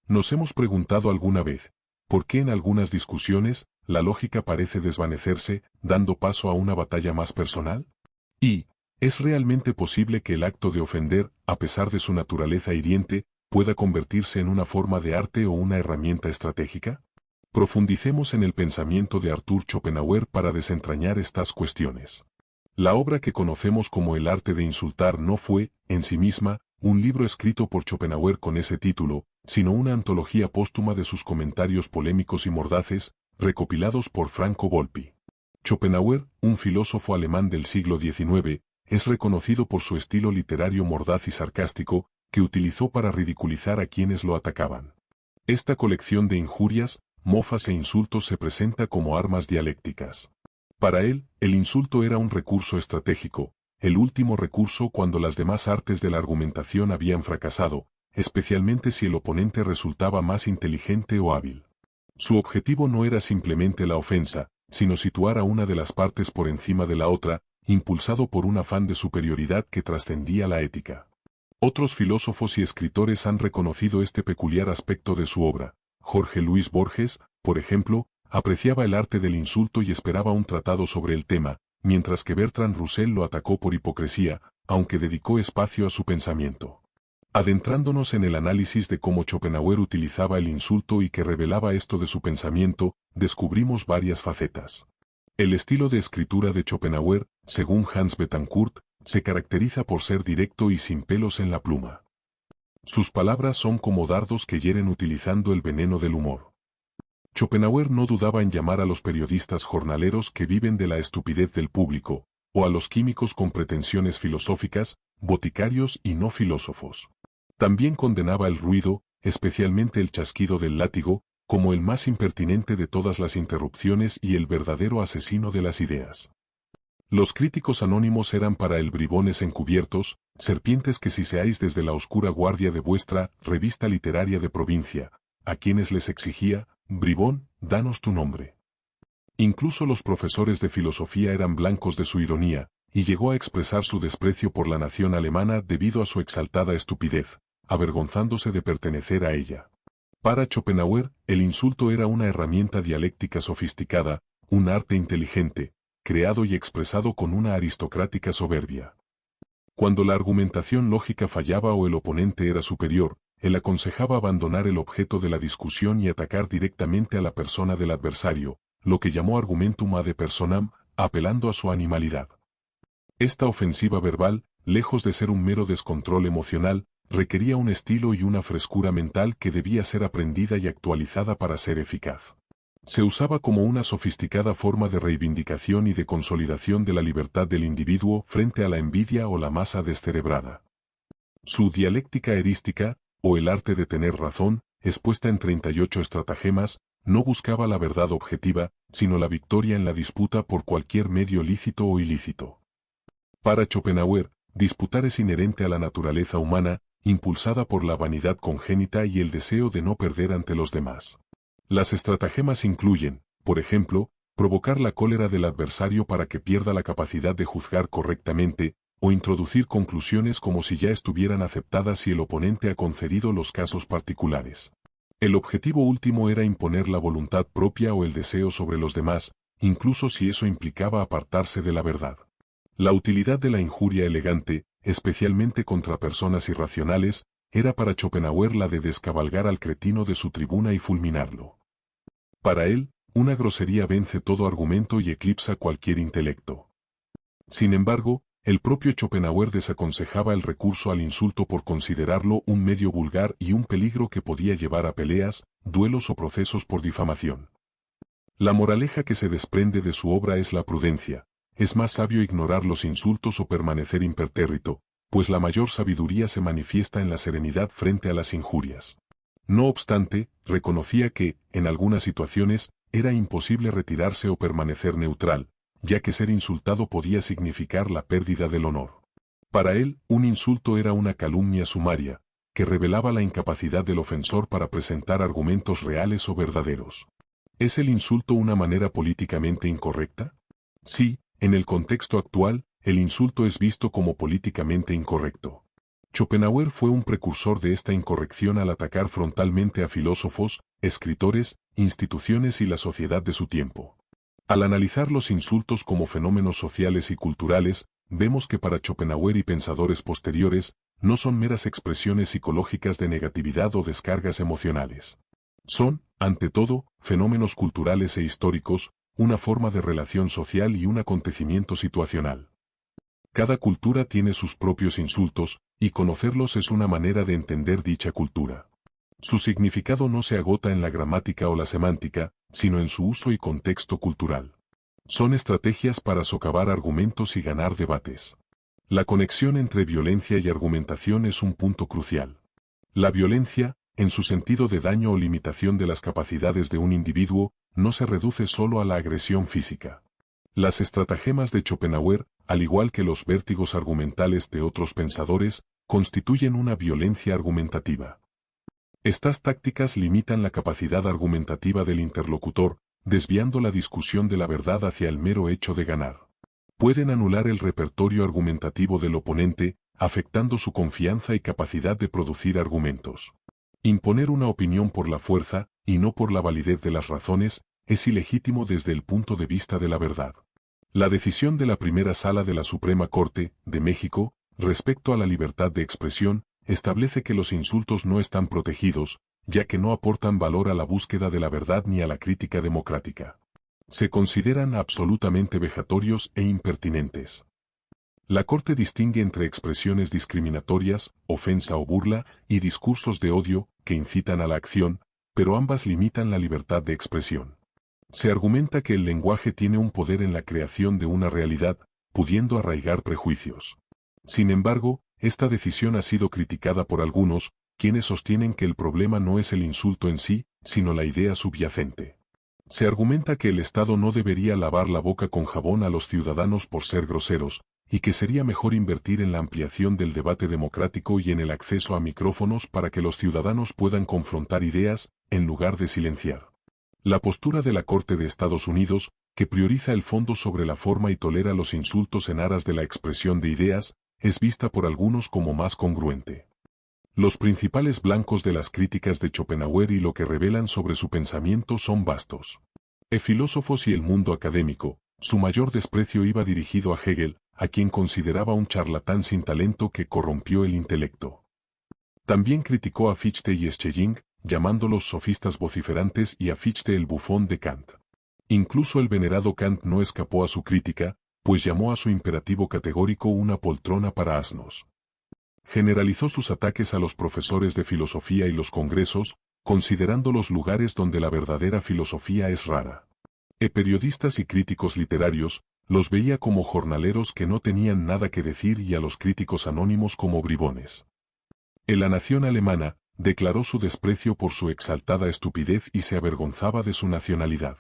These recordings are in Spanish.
Nos hemos preguntado alguna vez, ¿por qué en algunas discusiones la lógica parece desvanecerse, dando paso a una batalla más personal? ¿Y es realmente posible que el acto de ofender, a pesar de su naturaleza hiriente, pueda convertirse en una forma de arte o una herramienta estratégica? Profundicemos en el pensamiento de Arthur Schopenhauer para desentrañar estas cuestiones. La obra que conocemos como El arte de insultar no fue, en sí misma, un libro escrito por Schopenhauer con ese título, sino una antología póstuma de sus comentarios polémicos y mordaces, recopilados por Franco Volpi. Schopenhauer, un filósofo alemán del siglo XIX, es reconocido por su estilo literario mordaz y sarcástico, que utilizó para ridiculizar a quienes lo atacaban. Esta colección de injurias, mofas e insultos se presenta como armas dialécticas. Para él, el insulto era un recurso estratégico, el último recurso cuando las demás artes de la argumentación habían fracasado, especialmente si el oponente resultaba más inteligente o hábil. Su objetivo no era simplemente la ofensa, sino situar a una de las partes por encima de la otra, impulsado por un afán de superioridad que trascendía la ética. Otros filósofos y escritores han reconocido este peculiar aspecto de su obra. Jorge Luis Borges, por ejemplo, apreciaba el arte del insulto y esperaba un tratado sobre el tema, mientras que Bertrand Russell lo atacó por hipocresía, aunque dedicó espacio a su pensamiento. Adentrándonos en el análisis de cómo Schopenhauer utilizaba el insulto y que revelaba esto de su pensamiento, descubrimos varias facetas. El estilo de escritura de Schopenhauer, según Hans Betancourt, se caracteriza por ser directo y sin pelos en la pluma. Sus palabras son como dardos que hieren utilizando el veneno del humor. Schopenhauer no dudaba en llamar a los periodistas jornaleros que viven de la estupidez del público, o a los químicos con pretensiones filosóficas, boticarios y no filósofos. También condenaba el ruido, especialmente el chasquido del látigo, como el más impertinente de todas las interrupciones y el verdadero asesino de las ideas. Los críticos anónimos eran para él bribones encubiertos, serpientes que siseáis desde la oscura guardia de vuestra revista literaria de provincia, a quienes les exigía, bribón, danos tu nombre. Incluso los profesores de filosofía eran blancos de su ironía, y llegó a expresar su desprecio por la nación alemana debido a su exaltada estupidez, avergonzándose de pertenecer a ella. Para Schopenhauer, el insulto era una herramienta dialéctica sofisticada, un arte inteligente, creado y expresado con una aristocrática soberbia. Cuando la argumentación lógica fallaba o el oponente era superior, él aconsejaba abandonar el objeto de la discusión y atacar directamente a la persona del adversario, lo que llamó argumentum ad personam, apelando a su animalidad. Esta ofensiva verbal, lejos de ser un mero descontrol emocional, requería un estilo y una frescura mental que debía ser aprendida y actualizada para ser eficaz. Se usaba como una sofisticada forma de reivindicación y de consolidación de la libertad del individuo frente a la envidia o la masa descerebrada. Su dialéctica erística, o el arte de tener razón, expuesta en 38 estratagemas, no buscaba la verdad objetiva, sino la victoria en la disputa por cualquier medio lícito o ilícito. Para Schopenhauer, disputar es inherente a la naturaleza humana, impulsada por la vanidad congénita y el deseo de no perder ante los demás. Las estratagemas incluyen, por ejemplo, provocar la cólera del adversario para que pierda la capacidad de juzgar correctamente, o introducir conclusiones como si ya estuvieran aceptadas si el oponente ha concedido los casos particulares. El objetivo último era imponer la voluntad propia o el deseo sobre los demás, incluso si eso implicaba apartarse de la verdad. La utilidad de la injuria elegante, especialmente contra personas irracionales, era para Schopenhauer la de descabalgar al cretino de su tribuna y fulminarlo. Para él, una grosería vence todo argumento y eclipsa cualquier intelecto. Sin embargo, el propio Schopenhauer desaconsejaba el recurso al insulto por considerarlo un medio vulgar y un peligro que podía llevar a peleas, duelos o procesos por difamación. La moraleja que se desprende de su obra es la prudencia. Es más sabio ignorar los insultos o permanecer impertérrito, pues la mayor sabiduría se manifiesta en la serenidad frente a las injurias. No obstante, reconocía que, en algunas situaciones, era imposible retirarse o permanecer neutral, ya que ser insultado podía significar la pérdida del honor. Para él, un insulto era una calumnia sumaria, que revelaba la incapacidad del ofensor para presentar argumentos reales o verdaderos. ¿Es el insulto una manera políticamente incorrecta? Sí, en el contexto actual, el insulto es visto como políticamente incorrecto. Schopenhauer fue un precursor de esta incorrección al atacar frontalmente a filósofos, escritores, instituciones y la sociedad de su tiempo. Al analizar los insultos como fenómenos sociales y culturales, vemos que para Schopenhauer y pensadores posteriores, no son meras expresiones psicológicas de negatividad o descargas emocionales. Son, ante todo, fenómenos culturales e históricos, una forma de relación social y un acontecimiento situacional. Cada cultura tiene sus propios insultos, y conocerlos es una manera de entender dicha cultura. Su significado no se agota en la gramática o la semántica, sino en su uso y contexto cultural. Son estrategias para socavar argumentos y ganar debates. La conexión entre violencia y argumentación es un punto crucial. La violencia, en su sentido de daño o limitación de las capacidades de un individuo, no se reduce solo a la agresión física. Las estratagemas de Schopenhauer, al igual que los vértigos argumentales de otros pensadores, constituyen una violencia argumentativa. Estas tácticas limitan la capacidad argumentativa del interlocutor, desviando la discusión de la verdad hacia el mero hecho de ganar. Pueden anular el repertorio argumentativo del oponente, afectando su confianza y capacidad de producir argumentos. Imponer una opinión por la fuerza, y no por la validez de las razones, es ilegítimo desde el punto de vista de la verdad. La decisión de la primera sala de la Suprema Corte, de México, respecto a la libertad de expresión, establece que los insultos no están protegidos, ya que no aportan valor a la búsqueda de la verdad ni a la crítica democrática. Se consideran absolutamente vejatorios e impertinentes. La Corte distingue entre expresiones discriminatorias, ofensa o burla, y discursos de odio, que incitan a la acción, pero ambas limitan la libertad de expresión. Se argumenta que el lenguaje tiene un poder en la creación de una realidad, pudiendo arraigar prejuicios. Sin embargo, esta decisión ha sido criticada por algunos, quienes sostienen que el problema no es el insulto en sí, sino la idea subyacente. Se argumenta que el Estado no debería lavar la boca con jabón a los ciudadanos por ser groseros, y que sería mejor invertir en la ampliación del debate democrático y en el acceso a micrófonos para que los ciudadanos puedan confrontar ideas, en lugar de silenciar. La postura de la Corte de Estados Unidos, que prioriza el fondo sobre la forma y tolera los insultos en aras de la expresión de ideas, es vista por algunos como más congruente. Los principales blancos de las críticas de Schopenhauer y lo que revelan sobre su pensamiento son vastos. Filósofos y el mundo académico, su mayor desprecio iba dirigido a Hegel, a quien consideraba un charlatán sin talento que corrompió el intelecto. También criticó a Fichte y Schelling, llamándolos sofistas vociferantes, y a Fichte el bufón de Kant. Incluso el venerado Kant no escapó a su crítica, pues llamó a su imperativo categórico una poltrona para asnos. Generalizó sus ataques a los profesores de filosofía y los congresos, considerándolos lugares donde la verdadera filosofía es rara. Periodistas y críticos literarios, los veía como jornaleros que no tenían nada que decir, y a los críticos anónimos como bribones. En La Nación alemana, declaró su desprecio por su exaltada estupidez y se avergonzaba de su nacionalidad.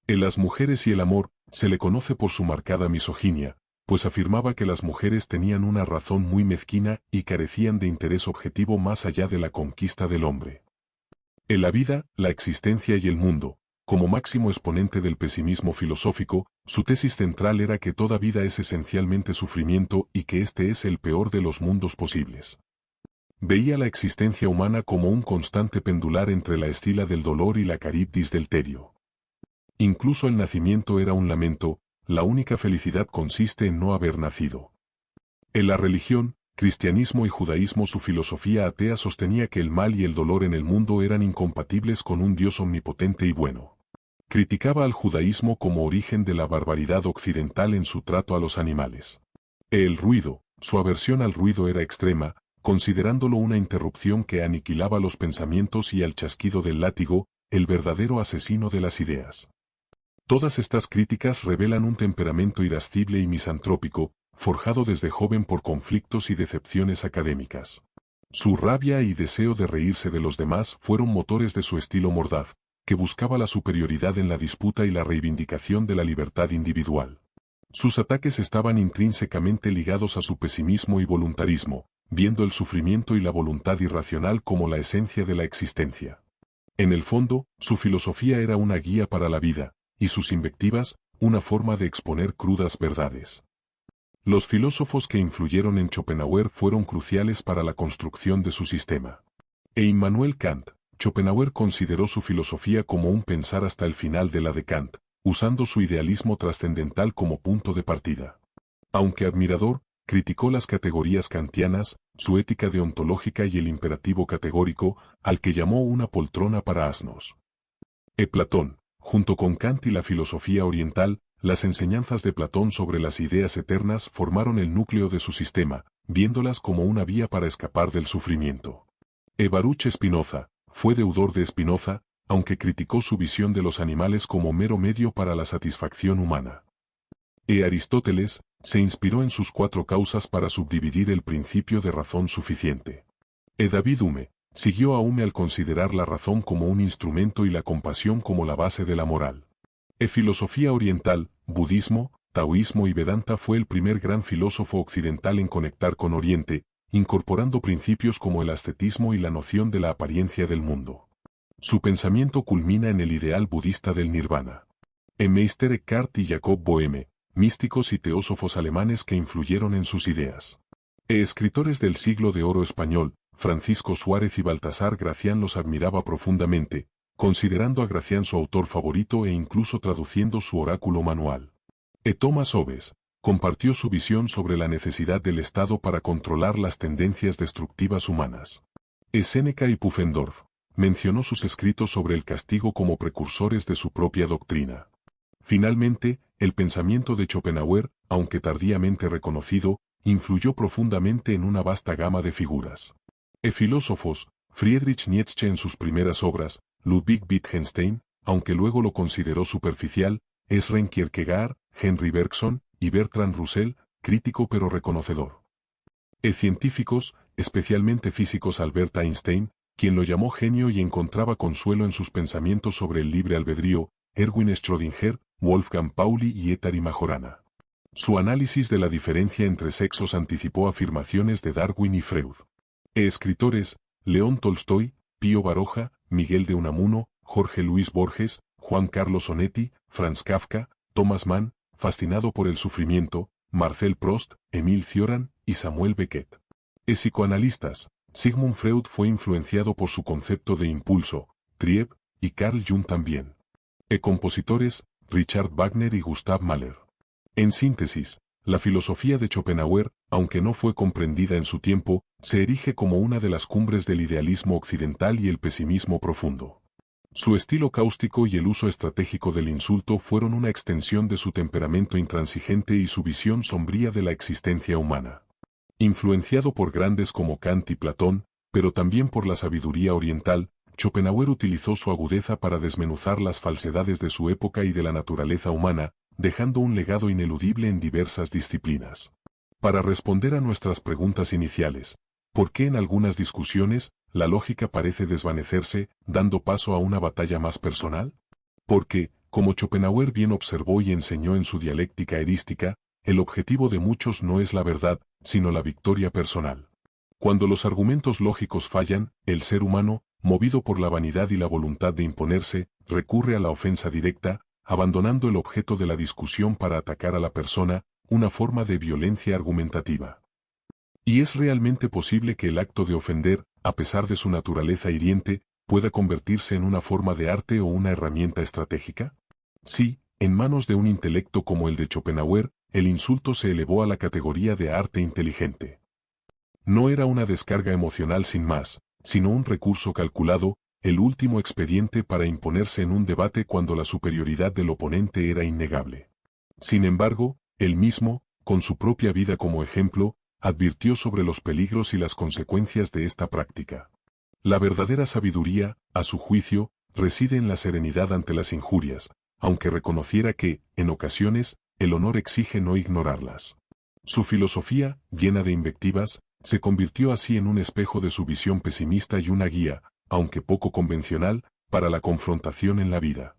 En Las mujeres y el amor, se le conoce por su marcada misoginia, pues afirmaba que las mujeres tenían una razón muy mezquina y carecían de interés objetivo más allá de la conquista del hombre. En La vida, la existencia y el mundo, como máximo exponente del pesimismo filosófico, su tesis central era que toda vida es esencialmente sufrimiento y que este es el peor de los mundos posibles. Veía la existencia humana como un constante pendular entre la estila del dolor y la caribdis del tedio. Incluso el nacimiento era un lamento, la única felicidad consiste en no haber nacido. En la religión, cristianismo y judaísmo, su filosofía atea sostenía que el mal y el dolor en el mundo eran incompatibles con un Dios omnipotente y bueno. Criticaba al judaísmo como origen de la barbaridad occidental en su trato a los animales. El ruido, su aversión al ruido era extrema, considerándolo una interrupción que aniquilaba los pensamientos, y al chasquido del látigo, el verdadero asesino de las ideas. Todas estas críticas revelan un temperamento irascible y misantrópico, forjado desde joven por conflictos y decepciones académicas. Su rabia y deseo de reírse de los demás fueron motores de su estilo mordaz, que buscaba la superioridad en la disputa y la reivindicación de la libertad individual. Sus ataques estaban intrínsecamente ligados a su pesimismo y voluntarismo, viendo el sufrimiento y la voluntad irracional como la esencia de la existencia. En el fondo, su filosofía era una guía para la vida, y sus invectivas, una forma de exponer crudas verdades. Los filósofos que influyeron en Schopenhauer fueron cruciales para la construcción de su sistema. Immanuel Kant. Schopenhauer consideró su filosofía como un pensar hasta el final de la de Kant, usando su idealismo trascendental como punto de partida. Aunque admirador, criticó las categorías kantianas, su ética deontológica y el imperativo categórico, al que llamó una poltrona para asnos. Platón, junto con Kant y la filosofía oriental, las enseñanzas de Platón sobre las ideas eternas formaron el núcleo de su sistema, viéndolas como una vía para escapar del sufrimiento. Baruch Spinoza, fue deudor de Spinoza, aunque criticó su visión de los animales como mero medio para la satisfacción humana. Aristóteles, se inspiró en sus 4 causas para subdividir el principio de razón suficiente. David Hume, siguió a Hume al considerar la razón como un instrumento y la compasión como la base de la moral. Filosofía oriental, budismo, taoísmo y Vedanta fue el primer gran filósofo occidental en conectar con Oriente, incorporando principios como el ascetismo y la noción de la apariencia del mundo. Su pensamiento culmina en el ideal budista del nirvana. Meister Eckhart y Jacob Boehme, místicos y teósofos alemanes que influyeron en sus ideas. Escritores del siglo de oro español, Francisco Suárez y Baltasar Gracián los admiraba profundamente, considerando a Gracián su autor favorito e incluso traduciendo su oráculo manual. Thomas Hobbes compartió su visión sobre la necesidad del Estado para controlar las tendencias destructivas humanas. Séneca y Pufendorf mencionó sus escritos sobre el castigo como precursores de su propia doctrina. Finalmente, el pensamiento de Schopenhauer, aunque tardíamente reconocido, influyó profundamente en una vasta gama de figuras. Filósofos, Friedrich Nietzsche en sus primeras obras, Ludwig Wittgenstein, aunque luego lo consideró superficial, Søren Kierkegaard, Henry Bergson y Bertrand Russell, crítico pero reconocedor. Científicos, especialmente físicos Albert Einstein, quien lo llamó genio y encontraba consuelo en sus pensamientos sobre el libre albedrío, Erwin Schrödinger, Wolfgang Pauli y Ettari Majorana. Su análisis de la diferencia entre sexos anticipó afirmaciones de Darwin y Freud. Escritores, León Tolstoy, Pío Baroja, Miguel de Unamuno, Jorge Luis Borges, Juan Carlos Onetti, Franz Kafka, Thomas Mann, fascinado por el sufrimiento, Marcel Proust, Émile Cioran y Samuel Beckett. Psicoanalistas, Sigmund Freud fue influenciado por su concepto de impulso, Trieb, y Carl Jung también. Compositores, Richard Wagner y Gustav Mahler. En síntesis, la filosofía de Schopenhauer, aunque no fue comprendida en su tiempo, se erige como una de las cumbres del idealismo occidental y el pesimismo profundo. Su estilo cáustico y el uso estratégico del insulto fueron una extensión de su temperamento intransigente y su visión sombría de la existencia humana. Influenciado por grandes como Kant y Platón, pero también por la sabiduría oriental, Schopenhauer utilizó su agudeza para desmenuzar las falsedades de su época y de la naturaleza humana, dejando un legado ineludible en diversas disciplinas. Para responder a nuestras preguntas iniciales, ¿por qué en algunas discusiones la lógica parece desvanecerse, dando paso a una batalla más personal? Porque, como Schopenhauer bien observó y enseñó en su dialéctica erística, el objetivo de muchos no es la verdad, sino la victoria personal. Cuando los argumentos lógicos fallan, el ser humano, movido por la vanidad y la voluntad de imponerse, recurre a la ofensa directa, abandonando el objeto de la discusión para atacar a la persona, una forma de violencia argumentativa. ¿Y es realmente posible que el acto de ofender, a pesar de su naturaleza hiriente, pueda convertirse en una forma de arte o una herramienta estratégica? Sí, en manos de un intelecto como el de Schopenhauer, el insulto se elevó a la categoría de arte inteligente. No era una descarga emocional sin más, sino un recurso calculado, el último expediente para imponerse en un debate cuando la superioridad del oponente era innegable. Sin embargo, él mismo, con su propia vida como ejemplo, advirtió sobre los peligros y las consecuencias de esta práctica. La verdadera sabiduría, a su juicio, reside en la serenidad ante las injurias, aunque reconociera que, en ocasiones, el honor exige no ignorarlas. Su filosofía, llena de invectivas, se convirtió así en un espejo de su visión pesimista y una guía, aunque poco convencional, para la confrontación en la vida.